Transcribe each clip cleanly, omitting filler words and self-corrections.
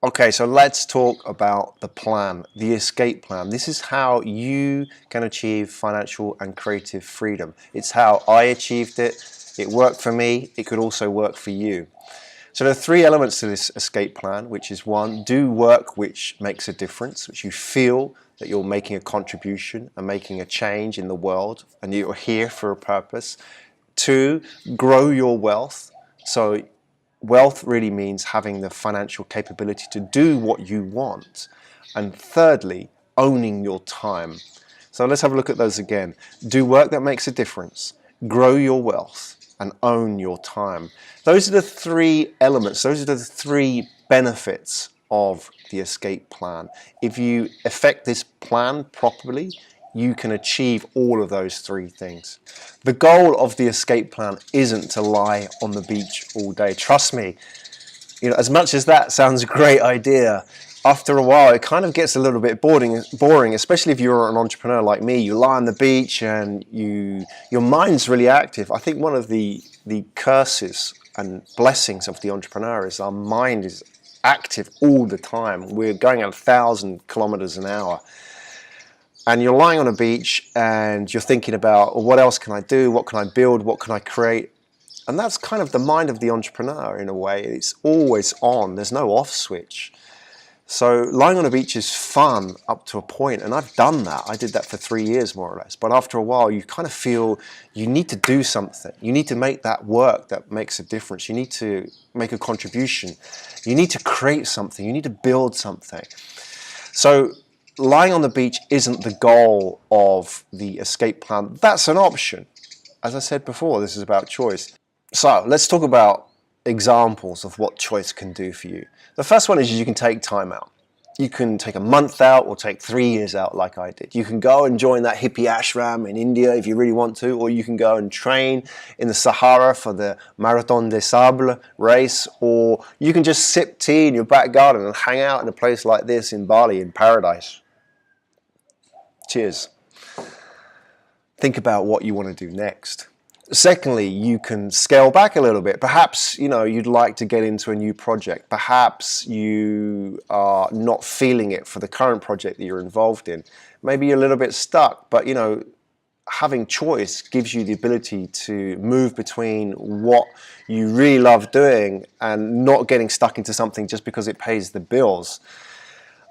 Okay, so let's talk about the plan, the escape plan. This is how you can achieve financial and creative freedom. It's how I achieved it. It worked for me. It could also work for you. So there are three elements to this escape plan, which is one, do work which makes a difference, which you feel that you're making a contribution and making a change in the world and you're here for a purpose. Two, grow your wealth. So wealth really means having the financial capability to do what you want. And thirdly, owning your time. So let's have a look at those again. Do work that makes a difference, grow your wealth, and own your time. Those are the three elements, those are the three benefits of the escape plan. If you effect this plan properly, you can achieve all of those three things. The goal of the escape plan isn't to lie on the beach all day. Trust me, as much as that sounds a great idea, after a while it kind of gets a little bit boring, especially if you're an entrepreneur like me. You lie on the beach and your mind's really active. I think one of the curses and blessings of the entrepreneur is our mind is active all the time. We're going at 1,000 kilometers an hour. And you're lying on a beach and you're thinking about, well, what else can I do? What can I build? What can I create? And that's kind of the mind of the entrepreneur in a way. It's always on. There's no off switch. So lying on a beach is fun up to a point, and I've done that. I did that for 3 years more or less. But after a while, you kind of feel you need to do something. You need to make that work that makes a difference. You need to make a contribution. You need to create something. You need to build something. So lying on the beach isn't the goal of the escape plan. That's an option. As I said before, this is about choice. So let's talk about examples of what choice can do for you. The first one is you can take time out. You can take a month out or take 3 years out like I did. You can go and join that hippie ashram in India if you really want to, or you can go and train in the Sahara for the Marathon des Sables race, or you can just sip tea in your back garden and hang out in a place like this in Bali, in paradise. Cheers. Think about what you want to do next. Secondly, you can scale back a little bit. Perhaps, you'd like to get into a new project. Perhaps you are not feeling it for the current project that you're involved in. Maybe you're a little bit stuck, but, having choice gives you the ability to move between what you really love doing and not getting stuck into something just because it pays the bills.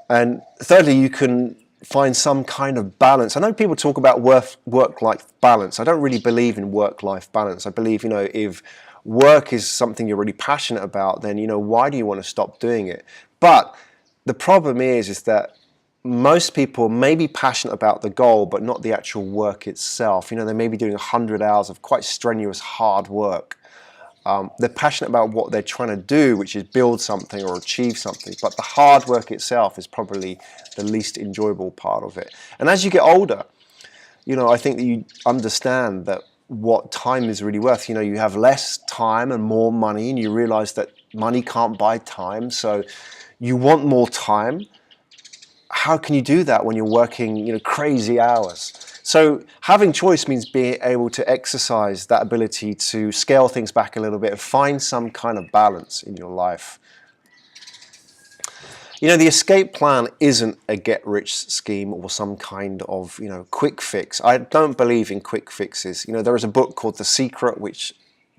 And thirdly, you can find some kind of balance. I know people talk about work-life balance. I don't really believe in work-life balance. I believe, if work is something you're really passionate about, then, why do you want to stop doing it? But the problem is that most people may be passionate about the goal, but not the actual work itself. They may be doing 100 hours of quite strenuous, hard work. They're passionate about what they're trying to do, which is build something or achieve something. But the hard work itself is probably the least enjoyable part of it. And as you get older, I think that you understand that what time is really worth. You have less time and more money, and you realize that money can't buy time. So you want more time. How can you do that when you're working, crazy hours? So having choice means being able to exercise that ability to scale things back a little bit and find some kind of balance in your life. The escape plan isn't a get-rich scheme or some kind of, quick fix. I don't believe in quick fixes. There is a book called The Secret, which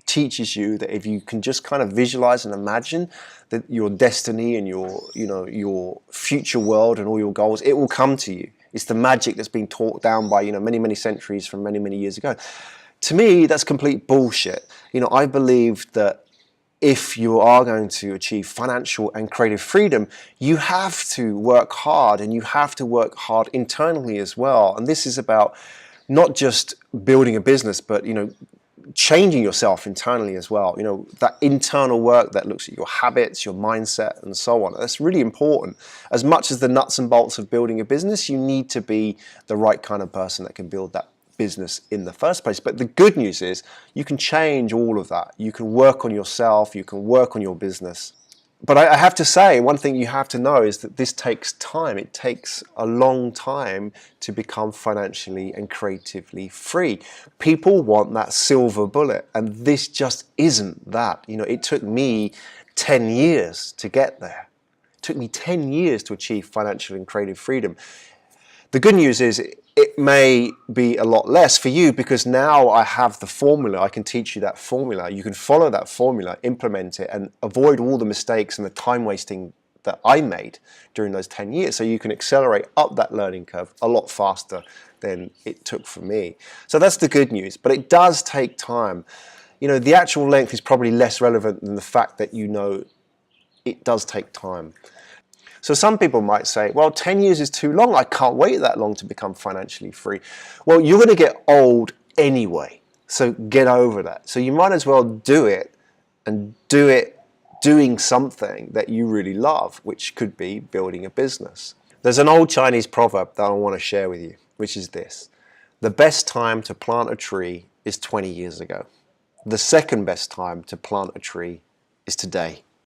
teaches you that if you can just kind of visualize and imagine that your destiny and your future world and all your goals, it will come to you. It's the magic that's been taught down by, many, many centuries from many, many years ago. To me, that's complete bullshit. I believe that if you are going to achieve financial and creative freedom, you have to work hard, and you have to work hard internally as well. And this is about not just building a business, but, changing yourself internally as well. That internal work that looks at your habits, your mindset, and so on. That's really important. As much as the nuts and bolts of building a business, you need to be the right kind of person that can build that business in the first place. But the good news is you can change all of that. You can work on yourself, you can work on your business. But I have to say, one thing you have to know is that this takes time. It takes a long time to become financially and creatively free. People want that silver bullet, and this just isn't that. It took me 10 years to get there. took me 10 years to achieve financial and creative freedom. The good news is it may be a lot less for you because now I have the formula. I can teach you that formula. You can follow that formula, implement it, and avoid all the mistakes and the time wasting that I made during those 10 years. So you can accelerate up that learning curve a lot faster than it took for me. So that's the good news, but it does take time. You know, the actual length is probably less relevant than the fact that you know it does take time. So some people might say, well, 10 years is too long. I can't wait that long to become financially free. Well, you're going to get old anyway. So get over that. So you might as well do it and do it doing something that you really love, which could be building a business. There's an old Chinese proverb that I want to share with you, which is this: the best time to plant a tree is 20 years ago. The second best time to plant a tree is today.